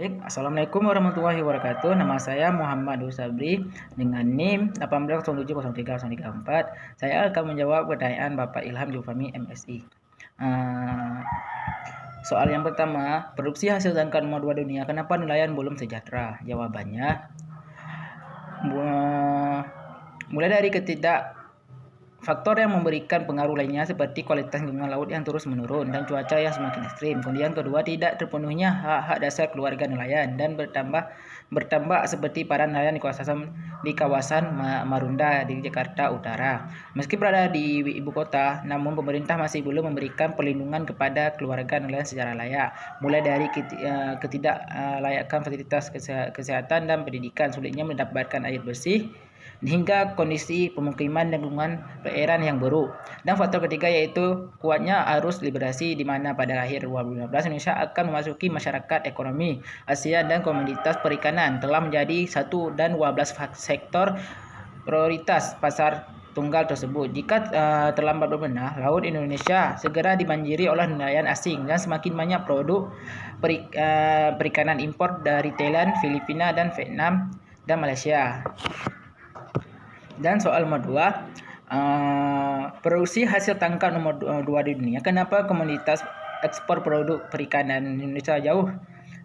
Baik, Assalamualaikum warahmatullahi wabarakatuh. Nama saya Muhammad Sabri dengan NIM 18070334. Saya akan menjawab pertanyaan Bapak Ilham Jufami MSI. Soal yang pertama, produksi hasil tangkap nomor 2 dunia, kenapa nelayan belum sejahtera? Jawabannya, mulai dari faktor yang memberikan pengaruh lainnya seperti kualitas lingkungan laut yang terus menurun dan cuaca yang semakin ekstrim. Kemudian kedua, tidak terpenuhnya hak-hak dasar keluarga nelayan dan bertambah seperti para nelayan di kawasan Marunda di Jakarta Utara. Meski berada di ibu kota, namun pemerintah masih belum memberikan perlindungan kepada keluarga nelayan secara layak. Mulai dari ketidaklayakan fasilitas kesehatan dan pendidikan, sulitnya mendapatkan air bersih, hingga kondisi pemukiman dan lingkungan perairan yang buruk. Dan faktor ketiga yaitu kuatnya arus liberasi, di mana pada akhir 2015 Indonesia akan memasuki masyarakat ekonomi ASEAN dan komoditas perikanan telah menjadi satu dan 12 sektor prioritas pasar tunggal tersebut. Jika terlambat berbenah, laut Indonesia segera dibanjiri oleh nelayan asing dan semakin banyak produk perikanan impor dari Thailand, Filipina, dan Vietnam dan Malaysia. Dan soal nomor 2, produksi hasil tangkap nomor 2 di dunia, kenapa komoditas ekspor produk perikanan Indonesia jauh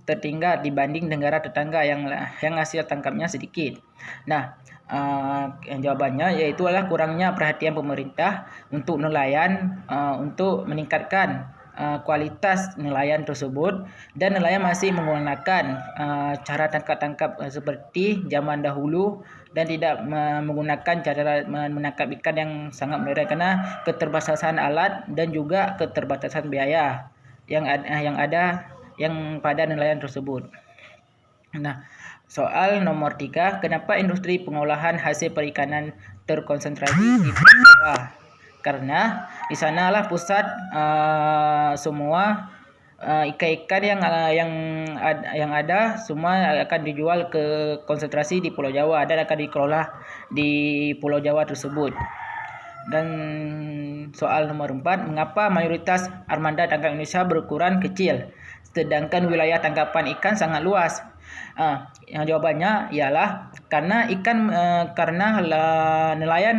tertinggal dibanding negara tetangga yang hasil tangkapnya sedikit? Nah, jawabannya yaitu adalah kurangnya perhatian pemerintah untuk nelayan, untuk meningkatkan kualitas nelayan tersebut, dan nelayan masih menggunakan cara tangkap seperti zaman dahulu dan tidak menggunakan cara menangkap ikan yang sangat modern karena keterbatasan alat dan juga keterbatasan biaya yang ada pada nelayan tersebut. Nah, soal nomor 3, kenapa industri pengolahan hasil perikanan terkonsentrasi di bawah? Karena di sanalah pusat semua ikan-ikan yang ada semua akan dijual ke konsentrasi di Pulau Jawa dan akan dikelola di Pulau Jawa tersebut. Dan soal nomor 4, mengapa mayoritas armada tangkap Indonesia berukuran kecil sedangkan wilayah tangkapan ikan sangat luas? Jawabannya ialah karena nelayan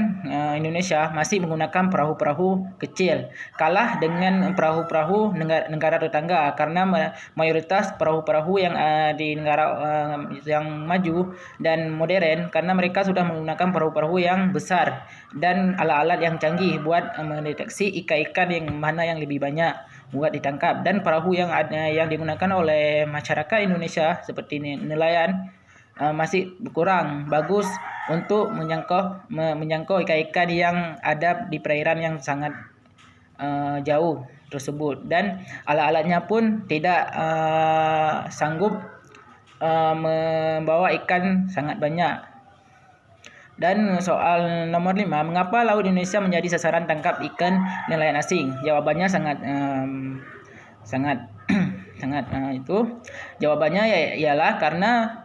Indonesia masih menggunakan perahu-perahu kecil, kalah dengan perahu-perahu negara tetangga, karena mayoritas perahu-perahu yang di negara yang maju dan modern, karena mereka sudah menggunakan perahu-perahu yang besar dan alat-alat yang canggih buat mendeteksi ikan-ikan yang mana yang lebih banyak buat ditangkap. Dan perahu yang digunakan oleh masyarakat Indonesia seperti nelayan masih kurang bagus untuk menjangkau ikan-ikan yang ada di perairan yang sangat jauh tersebut, dan alat-alatnya pun tidak sanggup membawa ikan sangat banyak. Dan soal nomor 5, mengapa laut Indonesia menjadi sasaran tangkap ikan nelayan asing? Jawabannya sangat jawabannya ialah karena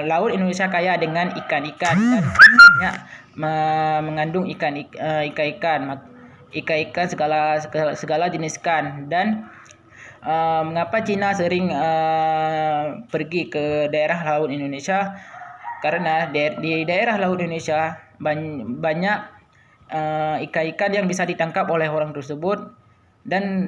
laut Indonesia kaya dengan ikan-ikan dan banyak mengandung ikan-ikan segala jenis ikan. Dan mengapa Cina sering pergi ke daerah laut Indonesia? Karena di daerah laut Indonesia banyak ikan-ikan yang bisa ditangkap oleh orang tersebut, dan